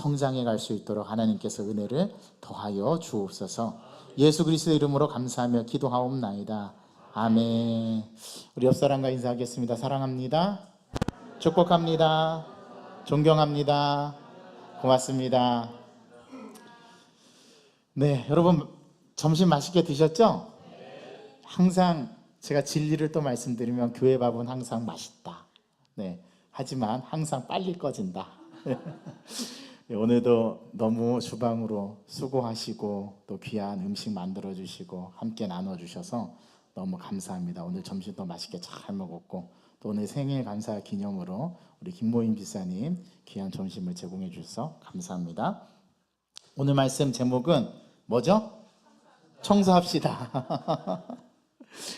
성장해 갈 수 있도록 하나님께서 은혜를 더하여 주옵소서. 예수 그리스도의 이름으로 감사하며 기도하옵나이다. 아멘. 우리 옆 사람과 인사하겠습니다. 사랑합니다. 축복합니다. 존경합니다. 고맙습니다. 네, 여러분 점심 맛있게 드셨죠? 항상 제가 진리를 또 말씀드리면 교회 밥은 항상 맛있다. 네, 하지만 항상 빨리 꺼진다. 네, 오늘도 너무 주방으로 수고하시고 또 귀한 음식 만들어 주시고 함께 나눠 주셔서 너무 감사합니다. 오늘 점심도 맛있게 잘 먹었고 또 오늘 생일 감사 기념으로 우리 김모임 집사님 귀한 점심을 제공해 주셔서 감사합니다. 오늘 말씀 제목은 뭐죠? 청소합시다.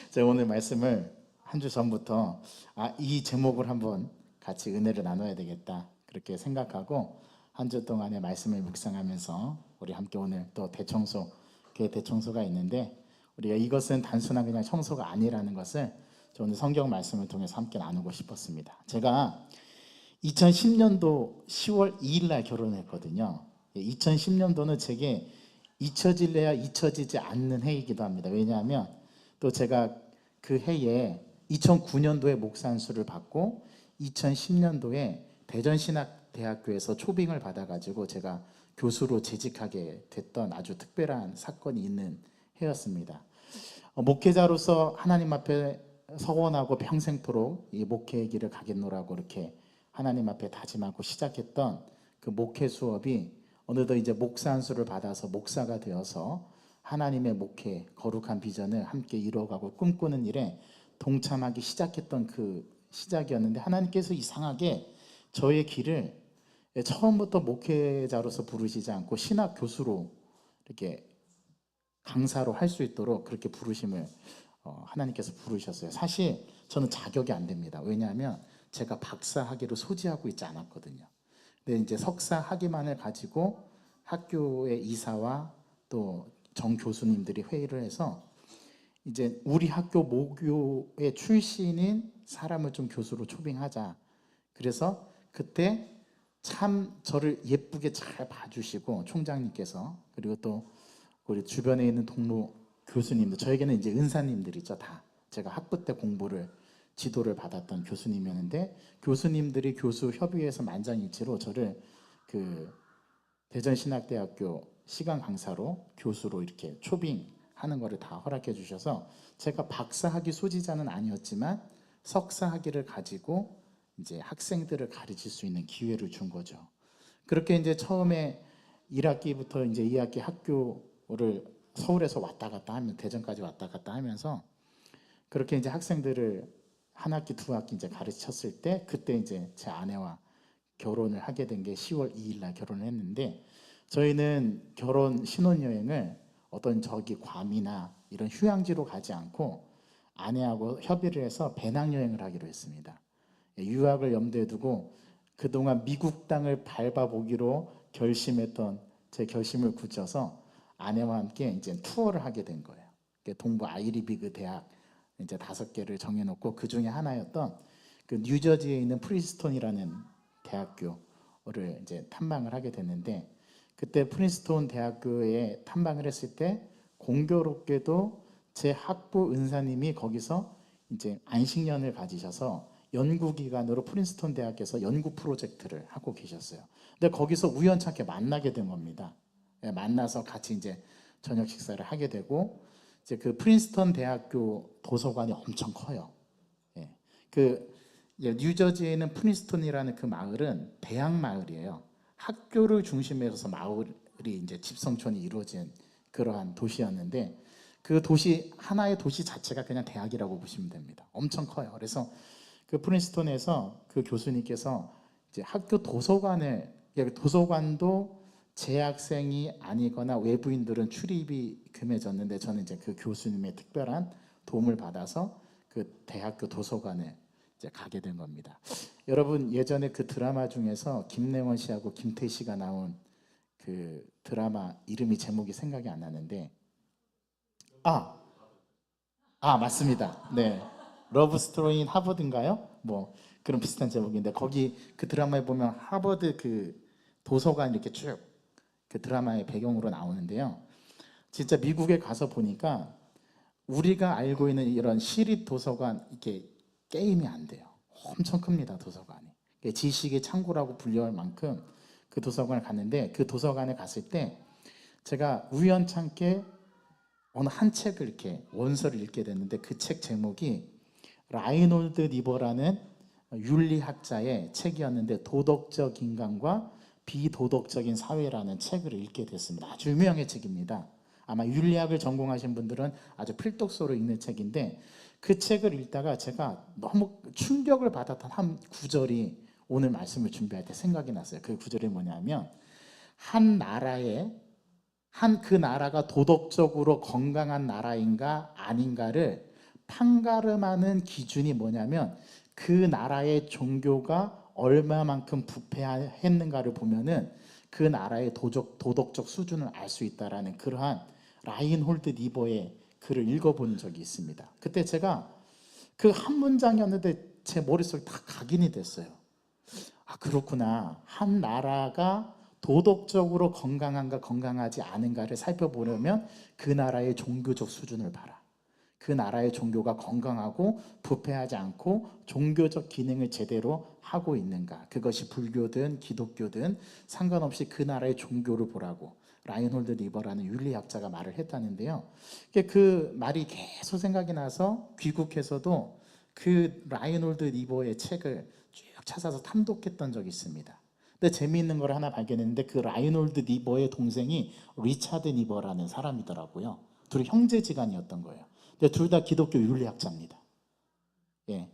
제가 오늘 말씀을 한 주 전부터 이 제목을 한번 같이 은혜를 나눠야 되겠다 그렇게 생각하고 한 주 동안의 말씀을 묵상하면서 우리 함께 오늘 또 대청소, 교회 대청소가 있는데 우리가 이것은 단순한 그냥 청소가 아니라는 것을 오늘 성경 말씀을 통해서 함께 나누고 싶었습니다. 제가 2010년도 10월 2일 날 결혼했거든요. 2010년도는 제게 잊혀질래야 잊혀지지 않는 해이기도 합니다. 왜냐하면 또 제가 그 해에 2009년도에 목산수를 받고 2010년도에 대전신학대학교에서 초빙을 받아가지고 제가 교수로 재직하게 됐던 아주 특별한 사건이 있는 해였습니다. 목회자로서 하나님 앞에 서원하고 평생토록 이 목회의 길을 가겠노라고 이렇게 하나님 앞에 다짐하고 시작했던 그 목회 수업이 어느덧 이제 목사 안수를 받아서 목사가 되어서 하나님의 목회, 거룩한 비전을 함께 이루어가고 꿈꾸는 일에 동참하기 시작했던 그 시작이었는데 하나님께서 이상하게 저의 길을 처음부터 목회자로서 부르시지 않고 신학 교수로 이렇게 강사로 할 수 있도록 그렇게 부르심을 하나님께서 부르셨어요. 사실 저는 자격이 안 됩니다. 왜냐하면 제가 박사 학위를 소지하고 있지 않았거든요. 근데 이제 석사 학위만을 가지고 학교의 이사와 또 정 교수님들이 회의를 해서 이제 우리 학교 모교의 출신인 사람을 좀 교수로 초빙하자. 그래서 그때 참 저를 예쁘게 잘 봐주시고 총장님께서 그리고 또 우리 주변에 있는 동료 교수님들 저에게는 이제 은사님들이죠. 다 제가 학부 때 공부를 지도를 받았던 교수님이었는데 교수님들이 교수 협의회에서 만장일치로 저를 그 대전신학대학교 시간 강사로 교수로 이렇게 초빙하는 거를 다 허락해 주셔서 제가 박사학위 소지자는 아니었지만 석사학위를 가지고 이제 학생들을 가르칠 수 있는 기회를 준 거죠. 그렇게 이제 처음에 1학기부터 이제 2학기 학교를 서울에서 왔다 갔다 하면 대전까지 왔다 갔다 하면서 그렇게 이제 학생들을 한 학기 두 학기 이제 가르쳤을 때 그때 이제 제 아내와 결혼을 하게 된 게 10월 2일 날 결혼을 했는데 저희는 결혼 신혼여행을 어떤 저기 괌이나 이런 휴양지로 가지 않고 아내하고 협의를 해서 배낭여행을 하기로 했습니다. 유학을 염두에 두고 그동안 미국 땅을 밟아보기로 결심했던 제 결심을 굳혀서 아내와 함께 이제 투어를 하게 된 거예요. 동부 아이리비그 대학 이제 5개를 정해놓고 그 중에 하나였던 그 뉴저지에 있는 프린스톤이라는 대학교를 이제 탐방을 하게 됐는데 그때 프린스톤 대학교에 탐방을 했을 때 공교롭게도 제 학부 은사님이 거기서 이제 안식년을 가지셔서 연구기관으로 프린스톤 대학에서 연구 프로젝트를 하고 계셨어요. 근데 거기서 우연찮게 만나게 된 겁니다. 만나서 같이 이제 저녁 식사를 하게 되고 이제 그 프린스턴 대학교 도서관이 엄청 커요. 그 뉴저지에 있는 프린스턴이라는 그 마을은 대학 마을이에요. 학교를 중심으로 해서 마을이 이제 집성촌이 이루어진 그러한 도시였는데 그 도시 하나의 도시 자체가 그냥 대학이라고 보시면 됩니다. 엄청 커요. 그래서 그 프린스턴에서 그 교수님께서 이제 학교 도서관도 재학생이 아니거나 외부인들은 출입이 금해졌는데 저는 이제 그 교수님의 특별한 도움을 받아서 그 대학교 도서관에 이제 가게 된 겁니다. 여러분 예전에 그 드라마 중에서 김래원 씨하고 김태 씨가 나온 그 드라마 이름이 제목이 생각이 안 나는데 맞습니다. 네, 러브 스토리 인 하버드인가요? 뭐 그런 비슷한 제목인데 거기 그 드라마에 보면 하버드 그 도서관 이렇게 쭉 그 드라마의 배경으로 나오는데요. 진짜 미국에 가서 보니까 우리가 알고 있는 이런 시립 도서관 이게 게임이 안 돼요. 엄청 큽니다, 도서관이. 지식의 창고라고 불려할 만큼 그 도서관을 갔는데, 그 도서관에 갔을 때 제가 우연찮게 어느 한 책을 이렇게 원서를 읽게 됐는데, 그 책 제목이 라이놀드 니버라는 윤리학자의 책이었는데, 도덕적 인간과 비도덕적인 사회라는 책을 읽게 됐습니다. 아주 유명한 책입니다. 아마 윤리학을 전공하신 분들은 아주 필독서로 읽는 책인데, 그 책을 읽다가 제가 너무 충격을 받았던 한 구절이 오늘 말씀을 준비할 때 생각이 났어요. 그 구절이 뭐냐면, 한 나라의 그 나라가 도덕적으로 건강한 나라인가 아닌가를 판가름하는 기준이 뭐냐면, 그 나라의 종교가 얼마만큼 부패했는가를 보면은 그 나라의 도덕적 수준을 알 수 있다라는 그러한 라인홀드 니버의 글을 읽어본 적이 있습니다. 그때 제가 그 한 문장이었는데 제 머릿속에 다 각인이 됐어요. 아, 그렇구나. 한 나라가 도덕적으로 건강한가 건강하지 않은가를 살펴보려면 그 나라의 종교적 수준을 봐라. 그 나라의 종교가 건강하고 부패하지 않고 종교적 기능을 제대로 하고 있는가. 그것이 불교든 기독교든 상관없이 그 나라의 종교를 보라고 라인홀드 니버라는 윤리학자가 말을 했다는데요. 그 말이 계속 생각이 나서 귀국해서도 그 라인홀드 니버의 책을 쭉 찾아서 탐독했던 적이 있습니다. 근데 재미있는 걸 하나 발견했는데, 그 라인홀드 니버의 동생이 리차드 니버라는 사람이더라고요. 둘이 형제지간이었던 거예요. 근데 둘 다 기독교 윤리학자입니다. 예.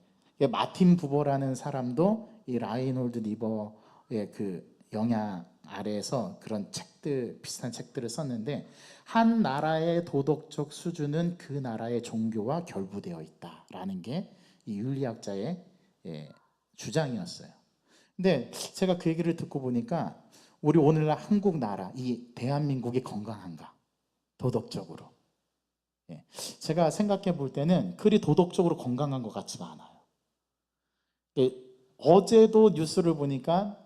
마틴 부버라는 사람도 이 라인홀드 니버의 그 영향 아래에서 그런 책들, 비슷한 책들을 썼는데, 한 나라의 도덕적 수준은 그 나라의 종교와 결부되어 있다라는 게 이 윤리학자의 주장이었어요. 근데 제가 그 얘기를 듣고 보니까 우리 오늘날 한국 나라, 이 대한민국이 건강한가? 도덕적으로. 제가 생각해 볼 때는 그리 도덕적으로 건강한 것 같지가 않아요. 어제도 뉴스를 보니까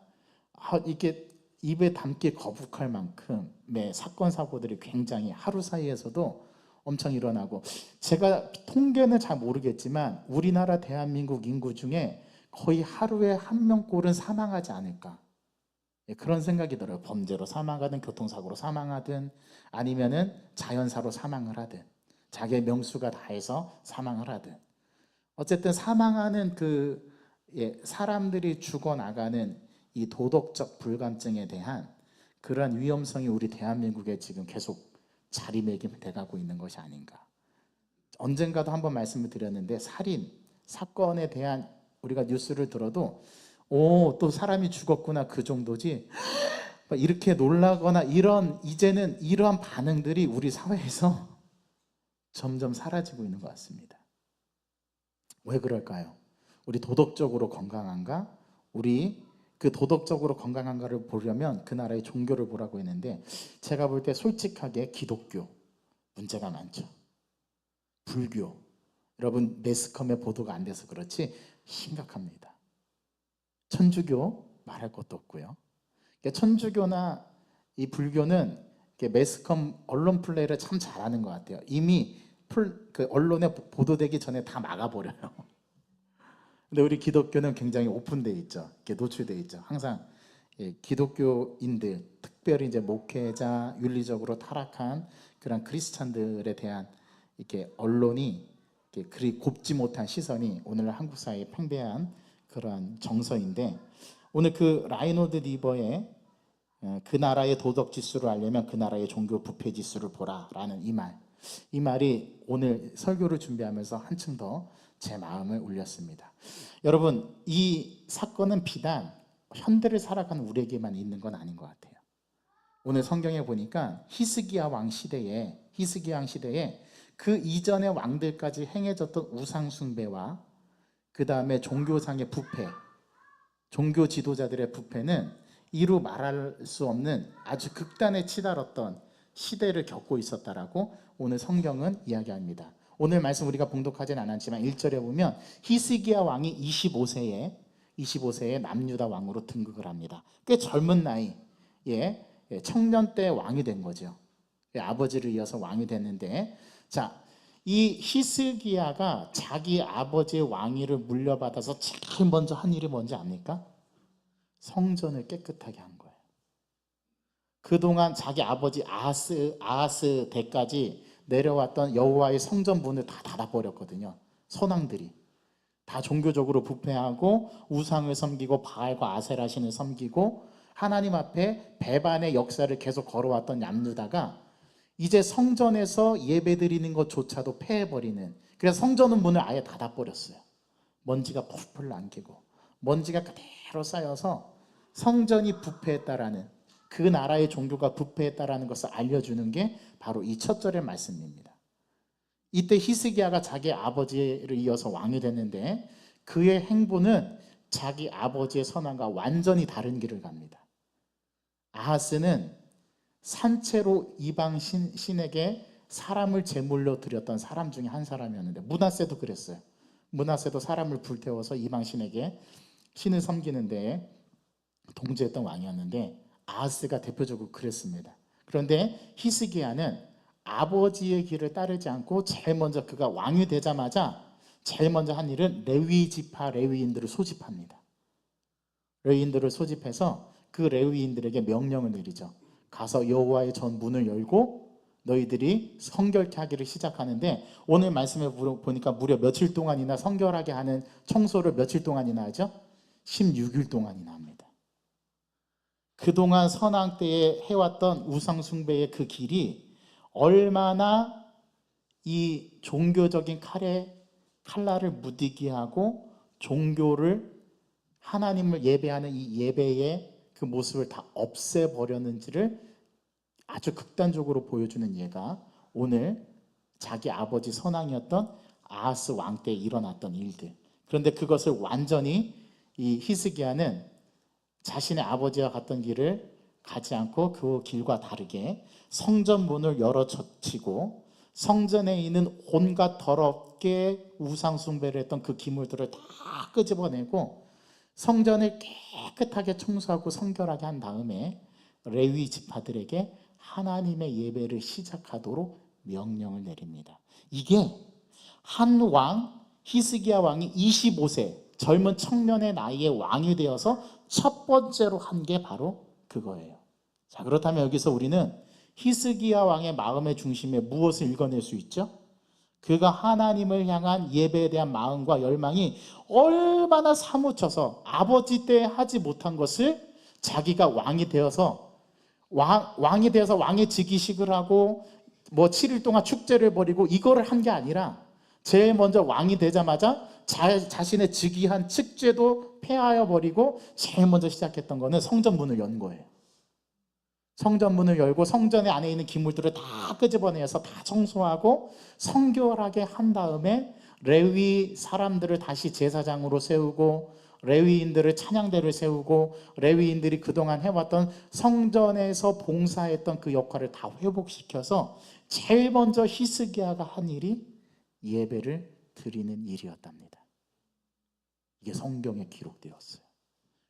이게 입에 담기 거북할 만큼의 사건 사고들이 굉장히 하루 사이에서도 엄청 일어나고, 제가 통계는 잘 모르겠지만 우리나라 대한민국 인구 중에 거의 하루에 한 명꼴은 사망하지 않을까, 그런 생각이 들어요. 범죄로 사망하든 교통사고로 사망하든 아니면은 자연사로 사망을 하든 자기의 명수가 다해서 사망을 하든, 어쨌든 사망하는 사람들이 죽어나가는 이 도덕적 불감증에 대한 그런 위험성이 우리 대한민국에 지금 계속 자리매김돼 가고 있는 것이 아닌가. 언젠가도 한번 말씀을 드렸는데, 살인 사건에 대한 우리가 뉴스를 들어도 또 사람이 죽었구나 그 정도지, 이렇게 놀라거나 이제는 이러한 반응들이 우리 사회에서 점점 사라지고 있는 것 같습니다. 왜 그럴까요? 우리 도덕적으로 건강한가? 우리 그 도덕적으로 건강한가를 보려면 그 나라의 종교를 보라고 했는데, 제가 볼 때 솔직하게 기독교 문제가 많죠. 불교, 여러분 매스컴에 보도가 안 돼서 그렇지 심각합니다. 천주교 말할 것도 없고요. 천주교나 이 불교는 매스컴 언론 플레이를 참 잘하는 것 같아요. 이미 그 언론에 보도되기 전에 다 막아버려요. 근데 우리 기독교는 굉장히 오픈돼 있죠. 이렇게 노출돼 있죠. 항상 기독교인들, 특별히 이제 목회자, 윤리적으로 타락한 그런 크리스찬들에 대한 이렇게 언론이 그리 곱지 못한 시선이 오늘날 한국 사회에 팽배한 그런 정서인데, 오늘 그 라인홀드 리버의 그 나라의 도덕 지수를 알려면 그 나라의 종교 부패 지수를 보라라는 이 말이 오늘 설교를 준비하면서 한층 더 제 마음을 울렸습니다. 여러분, 이 사건은 비단 현대를 살아가는 우리에게만 있는 건 아닌 것 같아요. 오늘 성경에 보니까 히스기야 왕 시대에 그 이전의 왕들까지 행해졌던 우상 숭배와 그 다음에 종교상의 부패, 종교 지도자들의 부패는 이루 말할 수 없는 아주 극단에 치달았던 시대를 겪고 있었다라고 오늘 성경은 이야기합니다. 오늘 말씀 우리가 봉독하진 않았지만 1절에 보면 히스기야 왕이 25세에 남유다 왕으로 등극을 합니다. 꽤 젊은 나이, 청년 때 왕이 된 거죠. 아버지를 이어서 왕이 됐는데, 자, 이 히스기야가 자기 아버지의 왕위를 물려받아서 제일 먼저 한 일이 뭔지 압니까? 성전을 깨끗하게 한 거예요. 그동안 자기 아버지 아하스 때까지 내려왔던 여호와의 성전 문을 다 닫아버렸거든요. 선왕들이 다 종교적으로 부패하고 우상을 섬기고 바알과 아세라 신을 섬기고 하나님 앞에 배반의 역사를 계속 걸어왔던 얌누다가 이제 성전에서 예배드리는 것조차도 폐해버리는, 그래서 성전은 문을 아예 닫아버렸어요. 먼지가 풀풀 남기고 먼지가 그대로 쌓여서 성전이 부패했다라는, 그 나라의 종교가 부패했다라는 것을 알려주는 게 바로 이 첫 절의 말씀입니다. 이때 히스기야가 자기 아버지를 이어서 왕이 됐는데 그의 행보는 자기 아버지의 선함과 완전히 다른 길을 갑니다. 아하스는 산채로 이방 신에게 사람을 제물로 드렸던 사람 중에 한 사람이었는데, 므낫세도 그랬어요. 므낫세도 사람을 불태워서 이방 신에게 신을 섬기는데 동조했던 왕이었는데 아하스가 대표적으로 그랬습니다. 그런데 히스기야는 아버지의 길을 따르지 않고 제일 먼저 그가 왕이 되자마자 제일 먼저 한 일은 레위 지파 레위인들을 소집합니다. 레위인들을 소집해서 그 레위인들에게 명령을 내리죠. 가서 여호와의 전 문을 열고 너희들이 성결케 하기를 시작하는데, 오늘 말씀에 보니까 무려 며칠 동안이나 성결하게 하는 청소를 며칠 동안이나 하죠? 16일 동안이나 합니다. 그동안 선왕 때에 해왔던 우상 숭배의 그 길이 얼마나 이 종교적인 칼날을 무디게 하고 종교를, 하나님을 예배하는 이 예배의 그 모습을 다 없애버렸는지를 아주 극단적으로 보여주는 예가 오늘 자기 아버지 선왕이었던 아하스 왕 때 일어났던 일들. 그런데 그것을 완전히 이 히스기야는 자신의 아버지가 갔던 길을 가지 않고 그 길과 다르게 성전 문을 열어 젖히고 성전에 있는 온갖 더럽게 우상 숭배를 했던 그 기물들을 다 끄집어내고 성전을 깨끗하게 청소하고 성결하게 한 다음에 레위 지파들에게 하나님의 예배를 시작하도록 명령을 내립니다. 이게 한 왕, 히스기야 왕이 25세 젊은 청년의 나이에 왕이 되어서 첫 번째로 한 게 바로 그거예요. 자, 그렇다면 여기서 우리는 히스기야 왕의 마음의 중심에 무엇을 읽어낼 수 있죠? 그가 하나님을 향한 예배에 대한 마음과 열망이 얼마나 사무쳐서 아버지 때 하지 못한 것을 자기가 왕이 되어서 왕의 즉위식을 하고 뭐 7일 동안 축제를 벌이고 이거를 한 게 아니라 제일 먼저 왕이 되자마자 자신의 즉위한 축제도 폐하여 버리고 제일 먼저 시작했던 거는 성전 문을 연 거예요. 성전 문을 열고 성전에 안에 있는 기물들을 다 끄집어내서 다 청소하고 성결하게 한 다음에 레위 사람들을 다시 제사장으로 세우고 레위인들을 찬양대를 세우고 레위인들이 그동안 해왔던 성전에서 봉사했던 그 역할을 다 회복시켜서 제일 먼저 히스기야가 한 일이 예배를 드리는 일이었답니다. 이게 성경에 기록되었어요.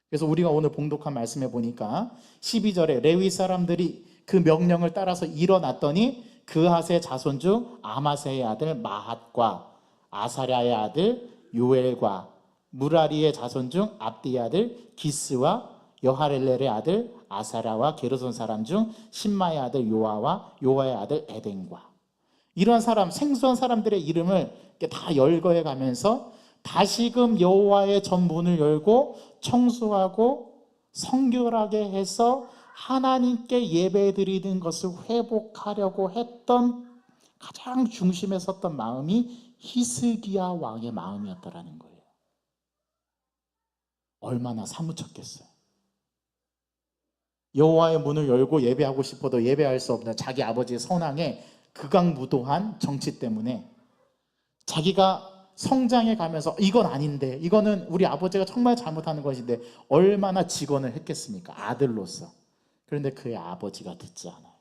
그래서 우리가 오늘 봉독한 말씀에 보니까 12절에 레위 사람들이 그 명령을 따라서 일어났더니 그핫의 자손 중 아마세의 아들 마핫과 아사랴의 아들 요엘과 무라리의 자손 중 압디의 아들 기스와 여하렐렐의 아들 아사랴와 게르손 사람 중 신마의 아들 요아와 요아의 아들 에덴과, 이런 사람, 생소한 사람들의 이름을 다 열거해 가면서 다시금 여호와의 전 문을 열고 청소하고 성결하게 해서 하나님께 예배드리는 것을 회복하려고 했던 가장 중심에 섰던 마음이 히스기야 왕의 마음이었다라는 거예요. 얼마나 사무쳤겠어요. 여호와의 문을 열고 예배하고 싶어도 예배할 수 없는 자기 아버지의 선왕의 극악무도한 정치 때문에 자기가 성장해 가면서 이건 아닌데, 이거는 우리 아버지가 정말 잘못하는 것인데 얼마나 직언을 했겠습니까? 아들로서. 그런데 그의 아버지가 듣지 않아요.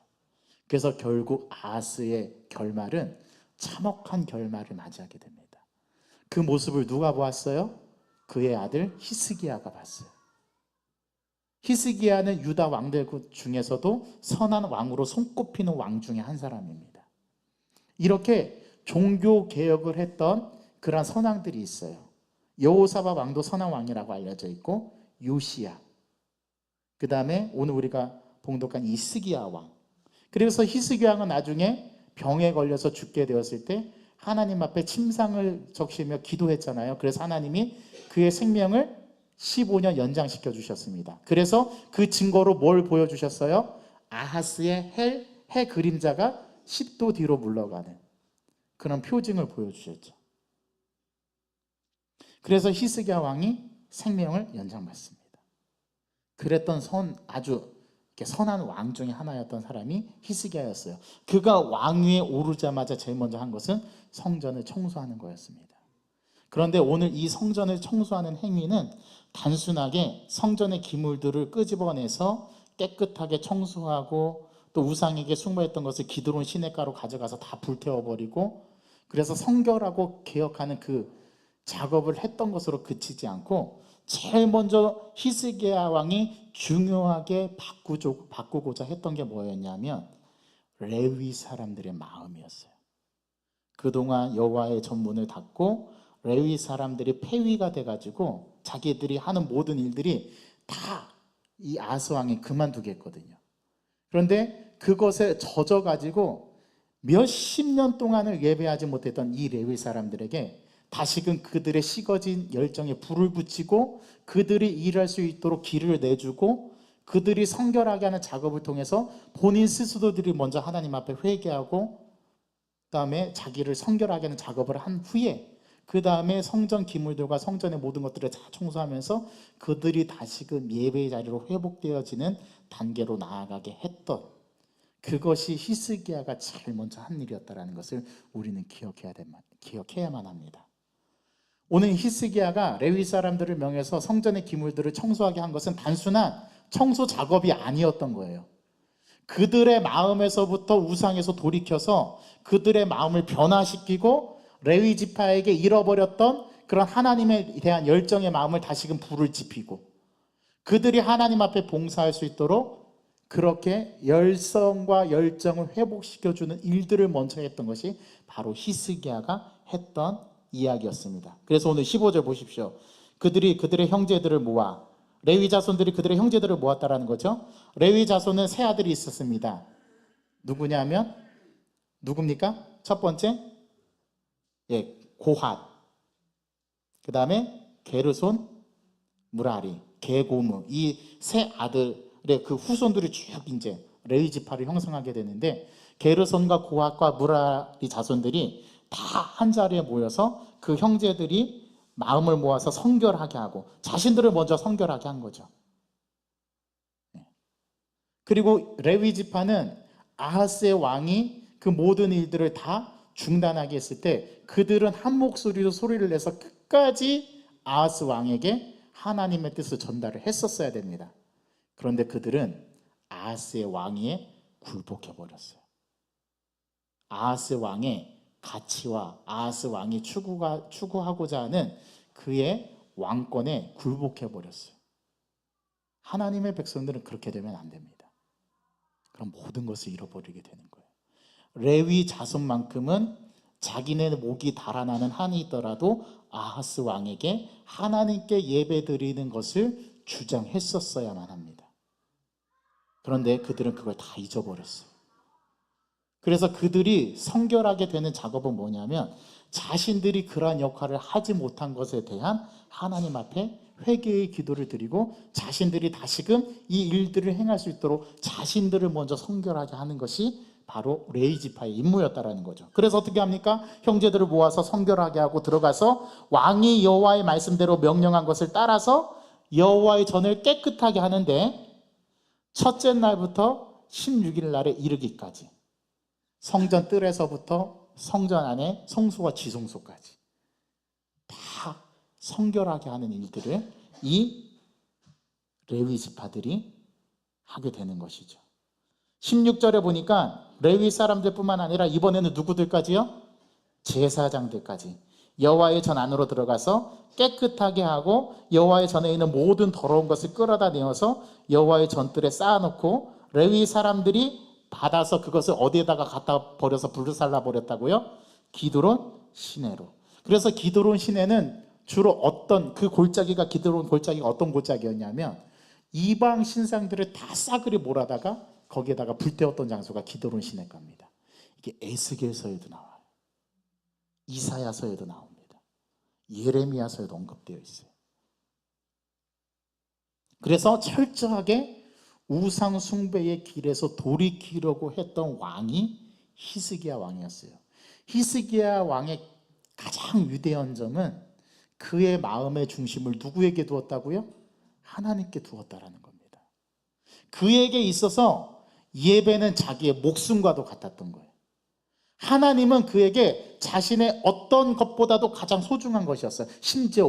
그래서 결국 아하스의 결말은 참혹한 결말을 맞이하게 됩니다. 그 모습을 누가 보았어요? 그의 아들 히스기야가 봤어요. 히스기야는 유다 왕들 중에서도 선한 왕으로 손꼽히는 왕 중에 한 사람입니다. 이렇게 종교 개혁을 했던 그러한 선왕들이 있어요. 여호사밧 왕도 선한 왕이라고 알려져 있고, 요시야, 그 다음에 오늘 우리가 봉독한 히스기야 왕. 그래서 히스기야 왕은 나중에 병에 걸려서 죽게 되었을 때 하나님 앞에 침상을 적시며 기도했잖아요. 그래서 하나님이 그의 생명을 15년 연장시켜 주셨습니다. 그래서 그 증거로 뭘 보여주셨어요? 아하스의 해 그림자가 10도 뒤로 물러가는 그런 표징을 보여주셨죠. 그래서 히스기야 왕이 생명을 연장받습니다. 그랬던 아주 선한 왕 중에 하나였던 사람이 히스기야였어요. 그가 왕위에 오르자마자 제일 먼저 한 것은 성전을 청소하는 거였습니다. 그런데 오늘 이 성전을 청소하는 행위는 단순하게 성전의 기물들을 끄집어내서 깨끗하게 청소하고, 또 우상에게 숭배했던 것을 기드론 시냇가로 가져가서 다 불태워버리고, 그래서 성결하고 개혁하는 그 작업을 했던 것으로 그치지 않고, 제일 먼저 히스기야 왕이 중요하게 바꾸고자 했던 게 뭐였냐면 레위 사람들의 마음이었어요. 그동안 여호와의 전문을 닫고 레위 사람들이 폐위가 돼가지고 자기들이 하는 모든 일들이 다 이 아하스 왕이 그만두게 했거든요. 그런데 그것에 젖어가지고 몇십 년 동안을 예배하지 못했던 이 레위 사람들에게 다시금 그들의 식어진 열정에 불을 붙이고 그들이 일할 수 있도록 길을 내주고, 그들이 성결하게 하는 작업을 통해서 본인 스스로들이 먼저 하나님 앞에 회개하고, 그 다음에 자기를 성결하게 하는 작업을 한 후에 그 다음에 성전 기물들과 성전의 모든 것들을 다 청소하면서 그들이 다시금 예배의 자리로 회복되어지는 단계로 나아가게 했던, 그것이 히스기야가 제일 먼저 한 일이었다는 것을 우리는 기억해야만 합니다. 오늘 히스기야가 레위 사람들을 명해서 성전의 기물들을 청소하게 한 것은 단순한 청소 작업이 아니었던 거예요. 그들의 마음에서부터 우상에서 돌이켜서 그들의 마음을 변화시키고, 레위 지파에게 잃어버렸던 그런 하나님에 대한 열정의 마음을 다시금 불을 지피고, 그들이 하나님 앞에 봉사할 수 있도록 그렇게 열성과 열정을 회복시켜주는 일들을 먼저 했던 것이 바로 히스기야가 했던 이야기였습니다. 그래서 오늘 15절 보십시오. 그들이 그들의 형제들을 모아, 레위 자손들이 그들의 형제들을 모았다라는 거죠. 레위 자손은 세 아들이 있었습니다. 누구냐면 누굽니까? 첫 번째 고핫, 그 다음에 게르손, 무라리, 게고무, 이 세 아들의 그 후손들이 쭉 이제 레위 지파를 형성하게 되는데, 게르손과 고핫과 무라리 자손들이 다 한 자리에 모여서 그 형제들이 마음을 모아서 성결하게 하고 자신들을 먼저 성결하게 한 거죠. 그리고 레위 지파는 아하스의 왕이 그 모든 일들을 다 중단하게 했을 때 그들은 한 목소리로 소리를 내서 끝까지 아하스 왕에게 하나님의 뜻을 전달을 했었어야 됩니다. 그런데 그들은 아하스의 왕위에 굴복해 버렸어요. 아하스 왕의 가치와 아하스 왕이 추구하고자 하는 그의 왕권에 굴복해 버렸어요. 하나님의 백성들은 그렇게 되면 안 됩니다. 그럼 모든 것을 잃어버리게 되는 거예요. 레위 자손만큼은 자기네 목이 달아나는 한이 있더라도 아하스 왕에게 하나님께 예배드리는 것을 주장했었어야만 합니다. 그런데 그들은 그걸 다 잊어버렸어요. 그래서 그들이 성결하게 되는 작업은 뭐냐면 자신들이 그러한 역할을 하지 못한 것에 대한 하나님 앞에 회개의 기도를 드리고 자신들이 다시금 이 일들을 행할 수 있도록 자신들을 먼저 성결하게 하는 것이 바로 레위 지파의 임무였다라는 거죠. 그래서 어떻게 합니까? 형제들을 모아서 성결하게 하고 들어가서 왕이 여호와의 말씀대로 명령한 것을 따라서 여호와의 전을 깨끗하게 하는데, 첫째 날부터 16일 날에 이르기까지 성전 뜰에서부터 성전 안에 성소와 지성소까지 다 성결하게 하는 일들을 이 레위 지파들이 하게 되는 것이죠. 16절에 보니까 레위 사람들뿐만 아니라 이번에는 누구들까지요? 제사장들까지. 여호와의 전 안으로 들어가서 깨끗하게 하고 여호와의 전에 있는 모든 더러운 것을 끌어다 내어서 여호와의 전뜰에 쌓아놓고 레위 사람들이 받아서 그것을 어디에다가 갖다 버려서 불살라 버렸다고요? 기드론 시내로. 그래서 기드론 시내는 주로 어떤 그 골짜기가 기드론 골짜기가 어떤 골짜기였냐면 이방 신상들을 다 싸그리 몰아다가 거기에다가 불태웠던 장소가 기드론 시내가입니다. 이게 에스겔서에도 나와요. 이사야서에도 나옵니다. 예레미야서에도 언급되어 있어요. 그래서 철저하게 우상 숭배의 길에서 돌이키려고 했던 왕이 히스기야 왕이었어요. 히스기야 왕의 가장 위대한 점은 그의 마음의 중심을 누구에게 두었다고요? 하나님께 두었다라는 겁니다. 그에게 있어서 예배는 자기의 목숨과도 같았던 거예요. 하나님은 그에게 자신의 어떤 것보다도 가장 소중한 것이었어요. 심지어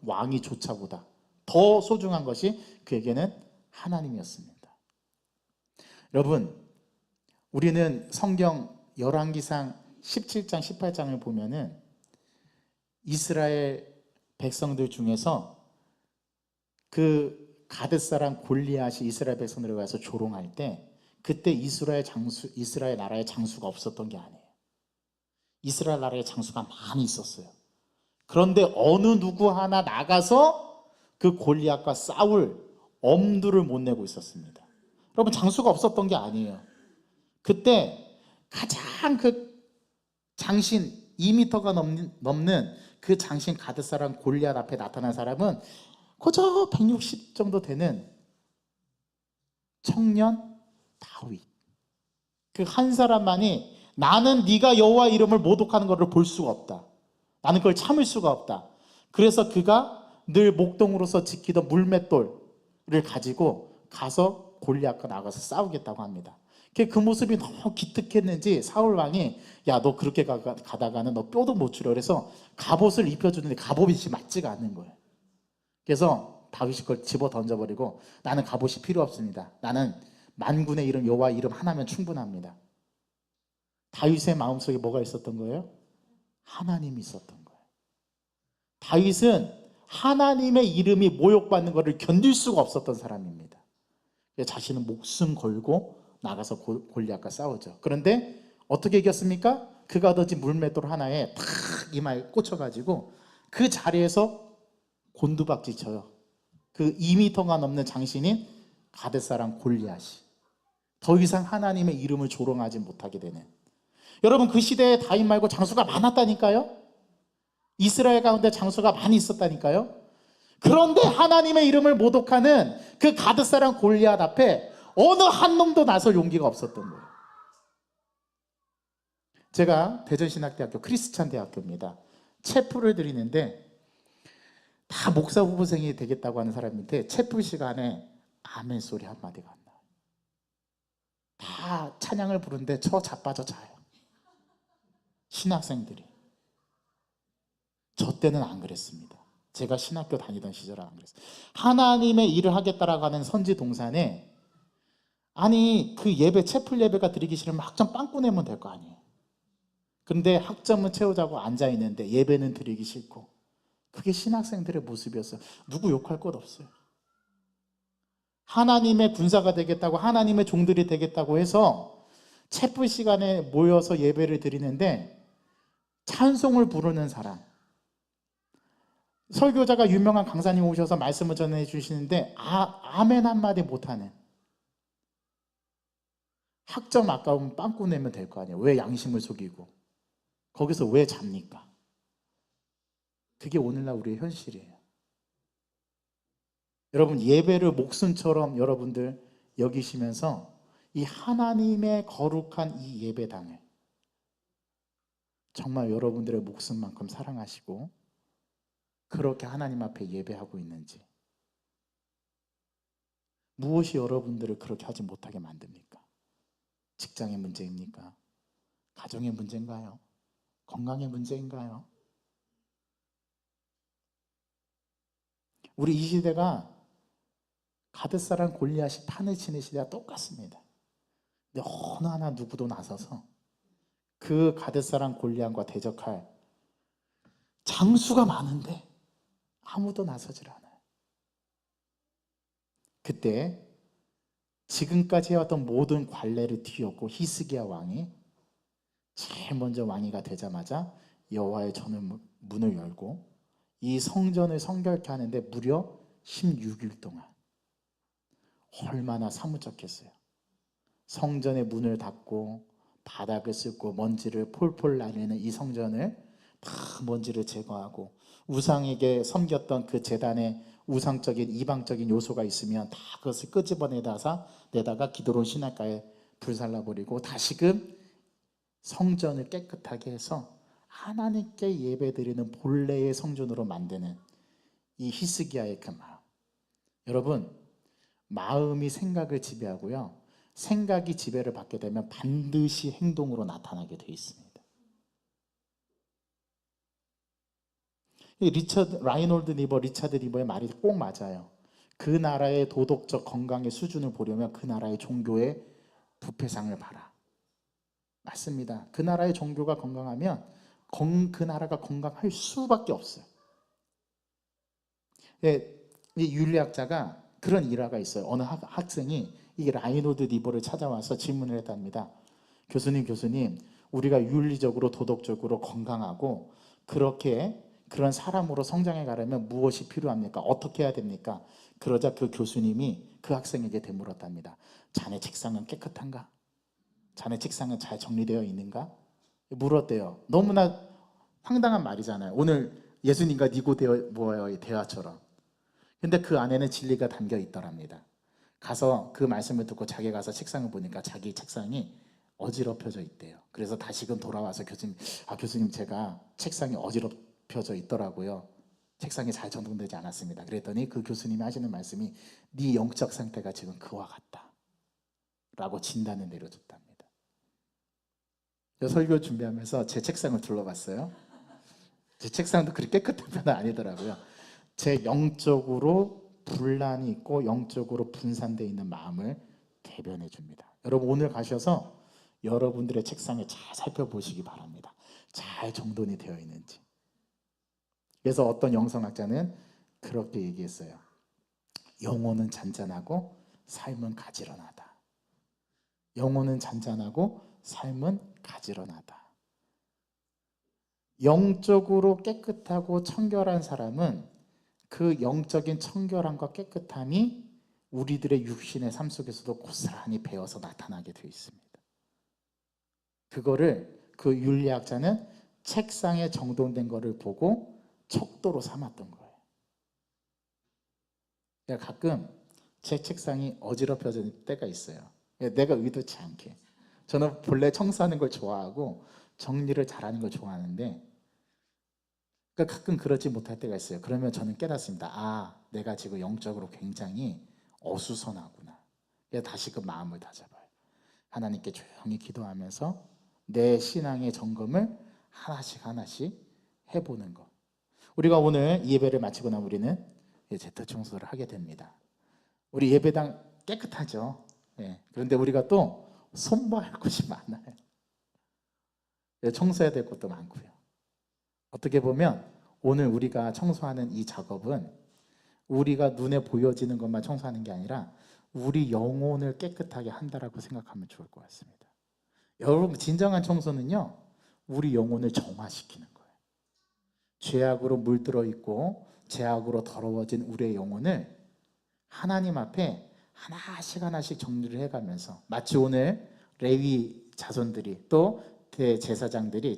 왕이 조차보다 더 소중한 것이 그에게는 하나님이었습니다. 여러분, 우리는 성경 열왕기상 17장 18장을 보면은 이스라엘 백성들 중에서 그 가드 사람 골리앗이 이스라엘 백성들에 와서 조롱할 때 그때 이스라엘 나라의 장수가 없었던 게 아니에요. 이스라엘 나라의 장수가 많이 있었어요. 그런데 어느 누구 하나 나가서 그 골리앗과 싸울 엄두를 못 내고 있었습니다. 여러분, 장수가 없었던 게 아니에요. 그때 가장 그 장신 2m가 넘는 그 장신 가드 사람 골리앗 앞에 나타난 사람은 그저 160 정도 되는 청년 다윗. 그 한 사람만이 나는 네가 여호와 이름을 모독하는 것을 볼 수가 없다. 나는 그걸 참을 수가 없다. 그래서 그가 늘 목동으로서 지키던 물맷돌을 가지고 가서 골리앗과 나가서 싸우겠다고 합니다. 그 모습이 너무 기특했는지 사울 왕이 야, 너 그렇게 가다가는 너 뼈도 못 추려. 그래서 갑옷을 입혀주는데 갑옷이 맞지가 않는 거예요. 그래서 다윗이 그걸 집어 던져버리고 나는 갑옷이 필요 없습니다. 나는 만군의 이름 여호와 이름 하나면 충분합니다. 다윗의 마음속에 뭐가 있었던 거예요? 하나님이 있었던 거예요. 다윗은 하나님의 이름이 모욕받는 것을 견딜 수가 없었던 사람입니다. 자신은 목숨 걸고 나가서 골리앗과 싸우죠. 그런데 어떻게 이겼습니까? 그가 던진 물맷돌 하나에 탁 이마에 꽂혀가지고 그 자리에서 곤두박질 쳐요. 그 2m가 넘는 장신인 가드 사람 골리앗이 더 이상 하나님의 이름을 조롱하지 못하게 되는. 여러분, 그 시대에 다윗 말고 장수가 많았다니까요. 이스라엘 가운데 장수가 많이 있었다니까요. 그런데 하나님의 이름을 모독하는 그 가드 사람 골리앗 앞에 어느 한 놈도 나설 용기가 없었던 거예요. 제가 대전신학대학교 크리스찬 대학교입니다. 체프를 드리는데 다 목사 후보생이 되겠다고 하는 사람인데 체프 시간에 아멘 소리 한마디가 안 나와요. 다 찬양을 부르는데 저 자빠져 자요. 신학생들이. 저 때는 안 그랬습니다. 제가 신학교 다니던 시절은 안 그랬어요. 하나님의 일을 하겠다라고 하는 선지 동산에 아니 그 예배 채플 예배가 드리기 싫으면 학점 빵꾸 내면 될 거 아니에요. 근데 학점은 채우자고 앉아있는데 예배는 드리기 싫고, 그게 신학생들의 모습이었어요. 누구 욕할 것 없어요. 하나님의 군사가 되겠다고, 하나님의 종들이 되겠다고 해서 채플 시간에 모여서 예배를 드리는데 찬송을 부르는 사람, 설교자가 유명한 강사님 오셔서 말씀을 전해 주시는데 아멘 한마디 못하는, 학점 아까우면 빵꾸 내면 될 거 아니에요. 왜 양심을 속이고 거기서 왜 잡니까? 그게 오늘날 우리의 현실이에요. 여러분, 예배를 목숨처럼 여러분들 여기시면서 이 하나님의 거룩한 이 예배당을 정말 여러분들의 목숨만큼 사랑하시고 그렇게 하나님 앞에 예배하고 있는지, 무엇이 여러분들을 그렇게 하지 못하게 만듭니까? 직장의 문제입니까? 가정의 문제인가요? 건강의 문제인가요? 우리 이 시대가 가드사람 골리앗이 판을 치는 시대와 똑같습니다. 근데 어느 하나 누구도 나서서 그 가드사람 골리앗과 대적할 장수가 많은데 아무도 나서질 않아요. 그때 지금까지 해왔던 모든 관례를 뒤엎고 히스기야 왕이 제일 먼저 왕위가 되자마자 여호와의 전을 문을 열고 이 성전을 성결케 하는데 무려 16일 동안 얼마나 사무쳤겠어요. 성전의 문을 닫고 바닥을 씻고 먼지를 폴폴 날리는 이 성전을 다 먼지를 제거하고 우상에게 섬겼던 그 제단에 우상적인 이방적인 요소가 있으면 다 그것을 끄집어내다가 기드론 시냇가에 불살라버리고 다시금 성전을 깨끗하게 해서 하나님께 예배드리는 본래의 성전으로 만드는 이 히스기야의 그 마음. 여러분, 마음이 생각을 지배하고요, 생각이 지배를 받게 되면 반드시 행동으로 나타나게 되어 있습니다. 리차드 리버의 말이 꼭 맞아요. 그 나라의 도덕적 건강의 수준을 보려면 그 나라의 종교의 부패상을 봐라. 맞습니다. 그 나라의 종교가 건강하면 그 나라가 건강할 수밖에 없어요. 이 윤리학자가 그런 일화가 있어요. 어느 학생이 이 라이노드 리버를 찾아와서 질문을 했답니다. 교수님, 우리가 윤리적으로 도덕적으로 건강하고 그런 사람으로 성장해 가려면 무엇이 필요합니까? 어떻게 해야 됩니까? 그러자 그 교수님이 그 학생에게 되물었답니다. 자네 책상은 깨끗한가? 자네 책상은 잘 정리되어 있는가? 물었대요. 너무나 황당한 말이잖아요. 오늘 예수님과 니고데모의 대화처럼. 근데 그 안에는 진리가 담겨 있더랍니다. 가서 그 말씀을 듣고 자기 가서 책상을 보니까 자기 책상이 어지럽혀져 있대요. 그래서 다시금 돌아와서 교수님 제가 책상이 어지럽혀져 있더라고요. 책상이 잘 정돈되지 않았습니다. 그랬더니 그 교수님이 하시는 말씀이 네 영적 상태가 지금 그와 같다 라고 진단을 내려줬답니다. 설교 준비하면서 제 책상을 둘러봤어요. 제 책상도 그렇게 깨끗한 편은 아니더라고요. 제 영적으로 분란이 있고 영적으로 분산되어 있는 마음을 대변해 줍니다. 여러분 오늘 가셔서 여러분들의 책상을 잘 살펴보시기 바랍니다. 잘 정돈이 되어 있는지. 그래서 어떤 영성학자는 그렇게 얘기했어요. 영혼은 잔잔하고 삶은 가지런하다. 영혼은 잔잔하고 삶은 가지런하다. 영적으로 깨끗하고 청결한 사람은 그 영적인 청결함과 깨끗함이 우리들의 육신의 삶 속에서도 고스란히 배어서 나타나게 되어 있습니다. 그거를 그 윤리학자는 책상에 정돈된 거를 보고 척도로 삼았던 거예요. 가끔 제 책상이 어지럽혀질 때가 있어요. 내가 의도치 않게. 저는 본래 청소하는 걸 좋아하고 정리를 잘하는 걸 좋아하는데 가끔 그러지 못할 때가 있어요. 그러면 저는 깨닫습니다. 내가 지금 영적으로 굉장히 어수선하구나. 그래서 다시 그 마음을 다잡아요. 하나님께 조용히 기도하면서 내 신앙의 점검을 하나씩 해보는 것. 우리가 오늘 이 예배를 마치고 나면 우리는 제터 청소를 하게 됩니다. 우리 예배당 깨끗하죠. 그런데 우리가 또 손봐야 할 곳이 많아요. 청소해야 될 것도 많고요. 어떻게 보면 오늘 우리가 청소하는 이 작업은 우리가 눈에 보여지는 것만 청소하는 게 아니라 우리 영혼을 깨끗하게 한다라고 생각하면 좋을 것 같습니다. 여러분 진정한 청소는요, 우리 영혼을 정화시키는 거예요. 죄악으로 물들어 있고 죄악으로 더러워진 우리의 영혼을 하나님 앞에 하나씩 정리를 해가면서, 마치 오늘 레위 자손들이 또 제사장들이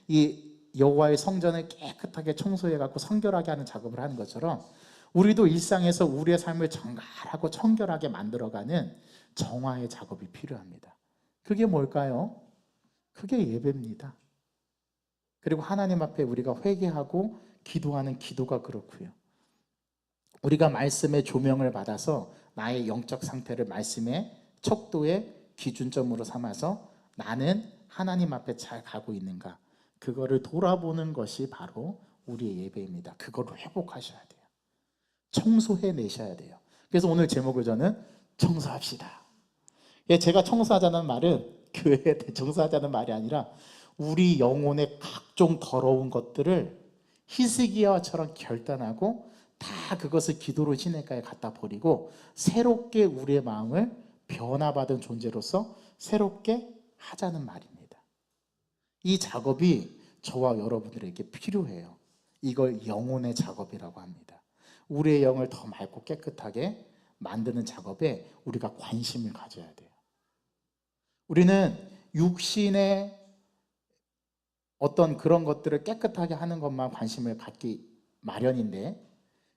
이 여호와의 성전을 깨끗하게 청소해 갖고 성결하게 하는 작업을 하는 것처럼 우리도 일상에서 우리의 삶을 정갈하고 청결하게 만들어가는 정화의 작업이 필요합니다. 그게 뭘까요? 그게 예배입니다. 그리고 하나님 앞에 우리가 회개하고 기도하는 기도가 그렇고요. 우리가 말씀의 조명을 받아서 나의 영적 상태를 말씀의 척도의 기준점으로 삼아서 나는 하나님 앞에 잘 가고 있는가, 그거를 돌아보는 것이 바로 우리의 예배입니다. 그거를 회복하셔야 돼요. 청소해내셔야 돼요. 그래서 오늘 제목을 저는 청소합시다. 제가 청소하자는 말은 교회에 청소하자는 말이 아니라 우리 영혼의 각종 더러운 것들을 히스기야처럼 결단하고 다 그것을 기도로 시냇가에 갖다 버리고 새롭게 우리의 마음을 변화받은 존재로서 새롭게 하자는 말입니다. 이 작업이 저와 여러분들에게 필요해요. 이걸 영혼의 작업이라고 합니다. 우리의 영을 더 맑고 깨끗하게 만드는 작업에 우리가 관심을 가져야 돼요. 우리는 육신의 어떤 그런 것들을 깨끗하게 하는 것만 관심을 갖기 마련인데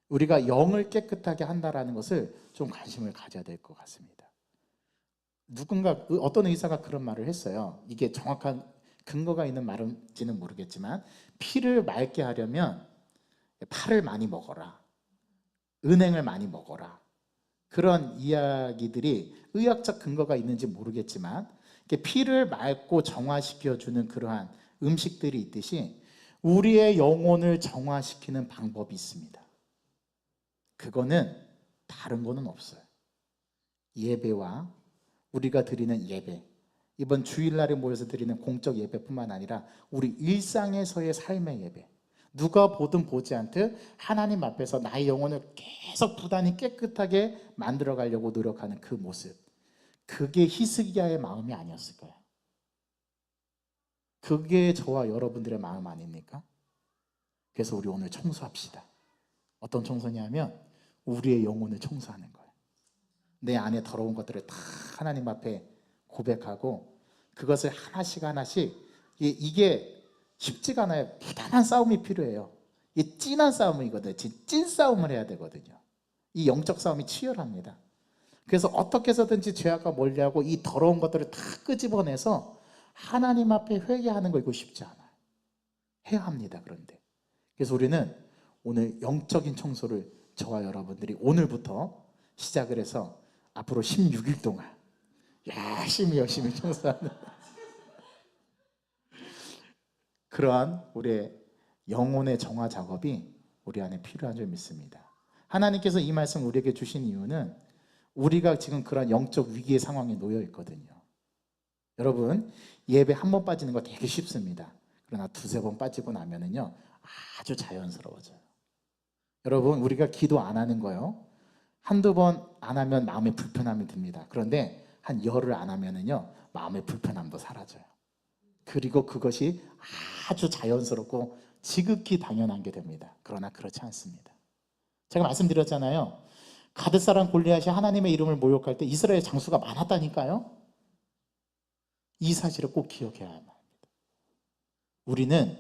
우리가 영을 깨끗하게 한다라는 것을 좀 관심을 가져야 될 것 같습니다. 어떤 의사가 그런 말을 했어요. 이게 정확한 근거가 있는 말인지는 모르겠지만 피를 맑게 하려면 파를 많이 먹어라, 은행을 많이 먹어라, 그런 이야기들이 의학적 근거가 있는지 모르겠지만 피를 맑고 정화시켜주는 그러한 음식들이 있듯이 우리의 영혼을 정화시키는 방법이 있습니다. 그거는 다른 거는 없어요. 예배와 우리가 드리는 예배, 이번 주일날에 모여서 드리는 공적 예배뿐만 아니라 우리 일상에서의 삶의 예배, 누가 보든 보지 않듯 하나님 앞에서 나의 영혼을 계속 부단히 깨끗하게 만들어 가려고 노력하는 그 모습, 그게 히스기야의 마음이 아니었을까요? 그게 저와 여러분들의 마음 아닙니까? 그래서 우리 오늘 청소합시다. 어떤 청소냐면 우리의 영혼을 청소하는 거예요. 내 안에 더러운 것들을 다 하나님 앞에 고백하고 그것을 하나씩 하나씩, 이게 쉽지가 않아요. 부단한 싸움이 필요해요. 이 찐한 싸움이거든요. 찐 싸움을 해야 되거든요. 이 영적 싸움이 치열합니다. 그래서 어떻게 해서든지 죄악과 멀리하고 이 더러운 것들을 다 끄집어내서 하나님 앞에 회개하는 거, 이거 쉽지 않아요. 해야 합니다. 그런데 그래서 우리는 오늘 영적인 청소를 저와 여러분들이 오늘부터 시작을 해서 앞으로 16일 동안 열심히 청소하는 그러한 우리의 영혼의 정화 작업이 우리 안에 필요한 줄 믿습니다. 하나님께서 이 말씀 우리에게 주신 이유는 우리가 지금 그런 영적 위기의 상황에 놓여 있거든요. 여러분, 예배 한 번 빠지는 거 되게 쉽습니다. 그러나 두세 번 빠지고 나면은요 아주 자연스러워져요. 여러분, 우리가 기도 안 하는 거요, 한두 번 안 하면 마음에 불편함이 듭니다. 그런데 한 열흘 안 하면은요 마음의 불편함도 사라져요. 그리고 그것이 아주 자연스럽고 지극히 당연한 게 됩니다. 그러나 그렇지 않습니다. 제가 말씀드렸잖아요. 가드사람 골리앗이 하나님의 이름을 모욕할 때 이스라엘 장수가 많았다니까요. 이 사실을 꼭 기억해야 합니다. 우리는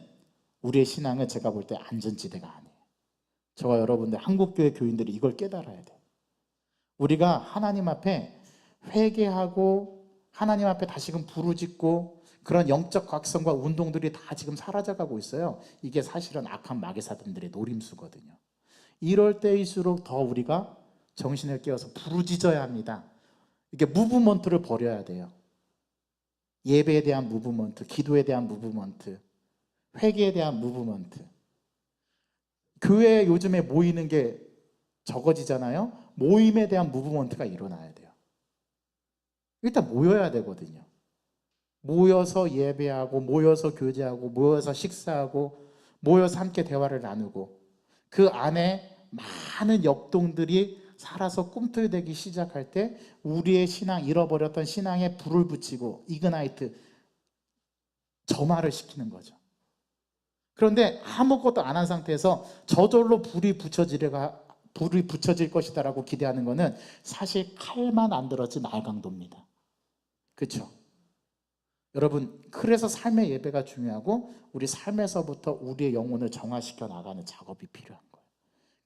우리의 신앙은 제가 볼 때 안전지대가 아니에요. 저와 여러분들 한국교회 교인들이 이걸 깨달아야 돼요. 우리가 하나님 앞에 회개하고 하나님 앞에 다시금 부르짖고 그런 영적 각성과 운동들이 다 지금 사라져가고 있어요. 이게 사실은 악한 마귀 사단들의 노림수거든요. 이럴 때일수록 더 우리가 정신을 깨워서 부르짖어야 합니다. 이게 무브먼트를 버려야 돼요. 예배에 대한 무브먼트, 기도에 대한 무브먼트, 회개에 대한 무브먼트. 교회에 요즘에 모이는 게 적어지잖아요. 모임에 대한 무브먼트가 일어나야 돼요. 일단 모여야 되거든요. 모여서 예배하고, 모여서 교제하고, 모여서 식사하고, 모여서 함께 대화를 나누고, 그 안에 많은 역동들이 살아서 꿈틀대기 시작할 때 우리의 신앙, 잃어버렸던 신앙에 불을 붙이고 이그나이트, 점화를 시키는 거죠. 그런데 아무것도 안 한 상태에서 저절로 불이 붙여질 것이다라고 기대하는 것은 사실 칼만 안 들었지 날강도입니다. 그렇죠? 여러분, 그래서 삶의 예배가 중요하고 우리 삶에서부터 우리의 영혼을 정화시켜 나가는 작업이 필요한 거예요.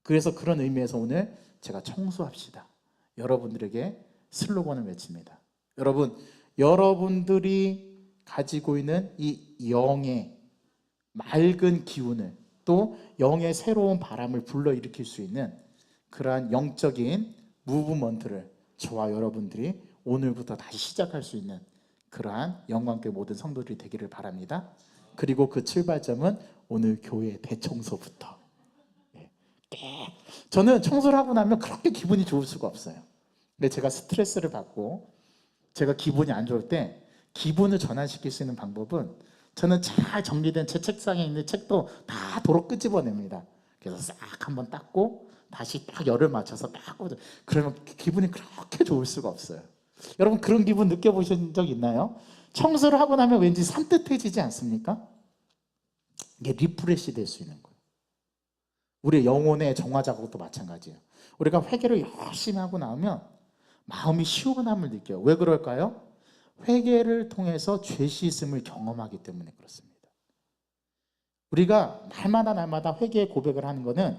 그래서 그런 의미에서 오늘 제가 청소합시다, 여러분들에게 슬로건을 외칩니다. 여러분, 여러분들이 가지고 있는 이 영의 맑은 기운을, 또 영의 새로운 바람을 불러일으킬 수 있는 그러한 영적인 무브먼트를 저와 여러분들이 오늘부터 다시 시작할 수 있는 그러한 영광교회 모든 성도들이 되기를 바랍니다. 그리고 그 출발점은 오늘 교회 대청소부터. 저는 청소를 하고 나면 그렇게 기분이 좋을 수가 없어요. 근데 제가 스트레스를 받고 제가 기분이 안 좋을 때 기분을 전환시킬 수 있는 방법은 저는 잘 정리된 제 책상에 있는 책도 다 도로 끄집어냅니다. 그래서 싹 한번 닦고 다시 딱 열을 맞춰서 딱 꽂아. 그러면 기분이 그렇게 좋을 수가 없어요. 여러분 그런 기분 느껴보신 적 있나요? 청소를 하고 나면 왠지 산뜻해지지 않습니까? 이게 리프레시 될 수 있는 거예요. 우리의 영혼의 정화 작업도 마찬가지예요. 우리가 회개를 열심히 하고 나오면 마음이 시원함을 느껴요. 왜 그럴까요? 회개를 통해서 죄 씻음을 경험하기 때문에 그렇습니다. 우리가 날마다 회개의 고백을 하는 것은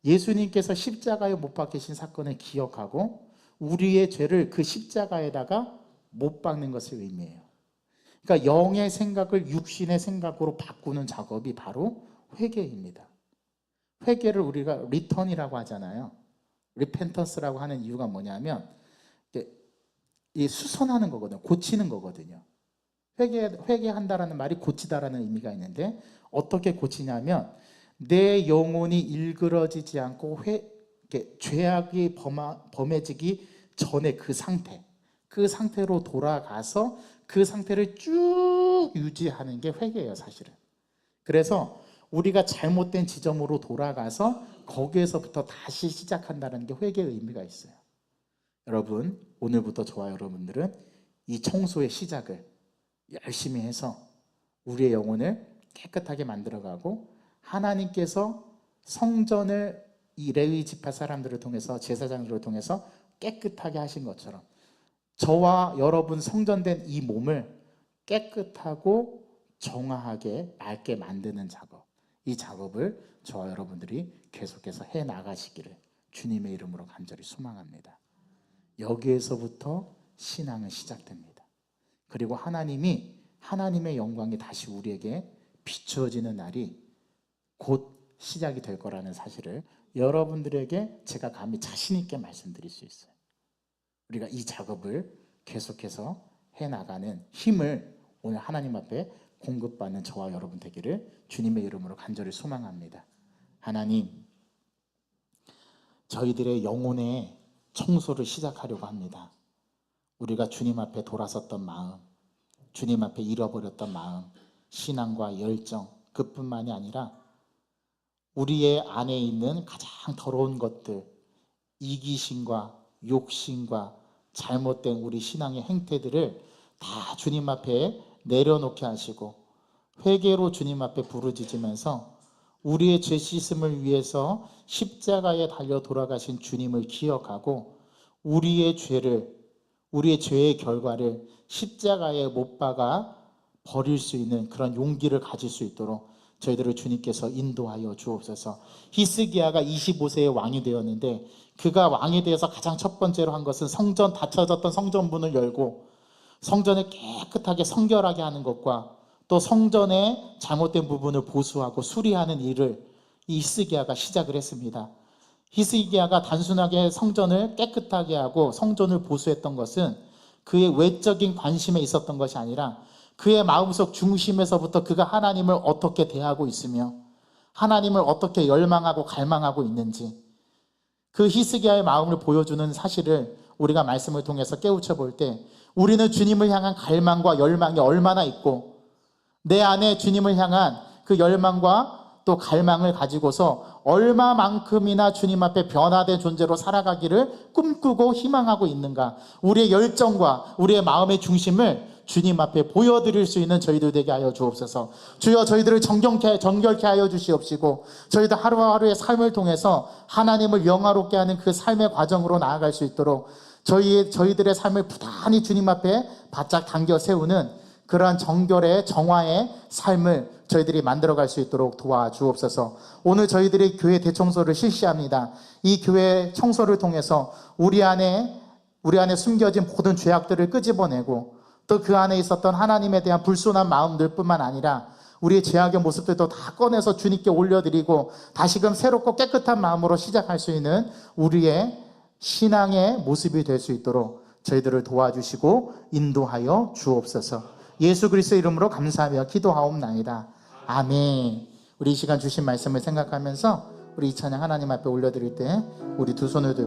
예수님께서 십자가에 못 박히신 사건을 기억하고 우리의 죄를 그 십자가에다가 못 박는 것을 의미해요. 그러니까 영의 생각을 육신의 생각으로 바꾸는 작업이 바로 회개입니다. 회개를 우리가 리턴이라고 하잖아요. 리펜턴스라고 하는 이유가 뭐냐면 이 수선하는 거거든요. 고치는 거거든요. 회개한다라는 말이 고치다라는 의미가 있는데 어떻게 고치냐면 내 영혼이 일그러지지 않고 죄악이 범해지기 전에 그 상태로 돌아가서 그 상태를 쭉 유지하는 게 회개예요, 사실은. 그래서 우리가 잘못된 지점으로 돌아가서 거기에서부터 다시 시작한다는 게 회개의 의미가 있어요. 여러분, 오늘부터 저와 여러분들은 이 청소의 시작을 열심히 해서 우리의 영혼을 깨끗하게 만들어가고 하나님께서 성전을 이 레위 지파 사람들을 통해서 제사장들을 통해서 깨끗하게 하신 것처럼 저와 여러분 성전된 이 몸을 깨끗하고 정화하게 맑게 만드는 작업, 이 작업을 저와 여러분들이 계속해서 해 나가시기를 주님의 이름으로 간절히 소망합니다. 여기에서부터 신앙은 시작됩니다. 그리고 하나님의 영광이 다시 우리에게 비추어지는 날이 곧 시작이 될 거라는 사실을 여러분들에게 제가 감히 자신 있게 말씀드릴 수 있어요. 우리가 이 작업을 계속해서 해나가는 힘을 오늘 하나님 앞에 공급받는 저와 여러분 되기를 주님의 이름으로 간절히 소망합니다. 하나님, 저희들의 영혼의 청소를 시작하려고 합니다. 우리가 주님 앞에 돌아섰던 마음, 주님 앞에 잃어버렸던 마음, 신앙과 열정, 그뿐만이 아니라 우리의 안에 있는 가장 더러운 것들, 이기심과 욕심과 잘못된 우리 신앙의 행태들을 다 주님 앞에 내려놓게 하시고 회개로 주님 앞에 부르짖으면서 우리의 죄 씻음을 위해서 십자가에 달려 돌아가신 주님을 기억하고 우리의 죄의 결과를 십자가에 못 박아 버릴 수 있는 그런 용기를 가질 수 있도록 저희들을 주님께서 인도하여 주옵소서. 히스기야가 25세의 왕이 되었는데 그가 왕이 되어서 가장 첫 번째로 한 것은 닫혀졌던 성전문을 열고 성전을 깨끗하게 성결하게 하는 것과 또 성전의 잘못된 부분을 보수하고 수리하는 일을 이 히스기야가 시작을 했습니다. 히스기야가 단순하게 성전을 깨끗하게 하고 성전을 보수했던 것은 그의 외적인 관심에 있었던 것이 아니라 그의 마음속 중심에서부터 그가 하나님을 어떻게 대하고 있으며 하나님을 어떻게 열망하고 갈망하고 있는지 그 히스기야의 마음을 보여주는 사실을 우리가 말씀을 통해서 깨우쳐 볼 때 우리는 주님을 향한 갈망과 열망이 얼마나 있고 내 안에 주님을 향한 그 열망과 또 갈망을 가지고서 얼마만큼이나 주님 앞에 변화된 존재로 살아가기를 꿈꾸고 희망하고 있는가, 우리의 열정과 우리의 마음의 중심을 주님 앞에 보여드릴 수 있는 저희들 되게 하여 주옵소서. 주여, 저희들을 정결케 하여 주시옵시고 저희들 하루하루의 삶을 통해서 하나님을 영화롭게 하는 그 삶의 과정으로 나아갈 수 있도록 저희들의 삶을 부단히 주님 앞에 바짝 당겨 세우는 그러한 정결의 정화의 삶을 저희들이 만들어갈 수 있도록 도와주옵소서. 오늘 저희들이 교회 대청소를 실시합니다. 이 교회 청소를 통해서 우리 안에 숨겨진 모든 죄악들을 끄집어내고 또 그 안에 있었던 하나님에 대한 불순한 마음들 뿐만 아니라 우리의 죄악의 모습들도 다 꺼내서 주님께 올려드리고 다시금 새롭고 깨끗한 마음으로 시작할 수 있는 우리의 신앙의 모습이 될 수 있도록 저희들을 도와주시고 인도하여 주옵소서. 예수 그리스도의 이름으로 감사하며 기도하옵나이다. 아멘. 우리 이 시간 주신 말씀을 생각하면서 우리 이 찬양 하나님 앞에 올려드릴 때 우리 두 손을 들고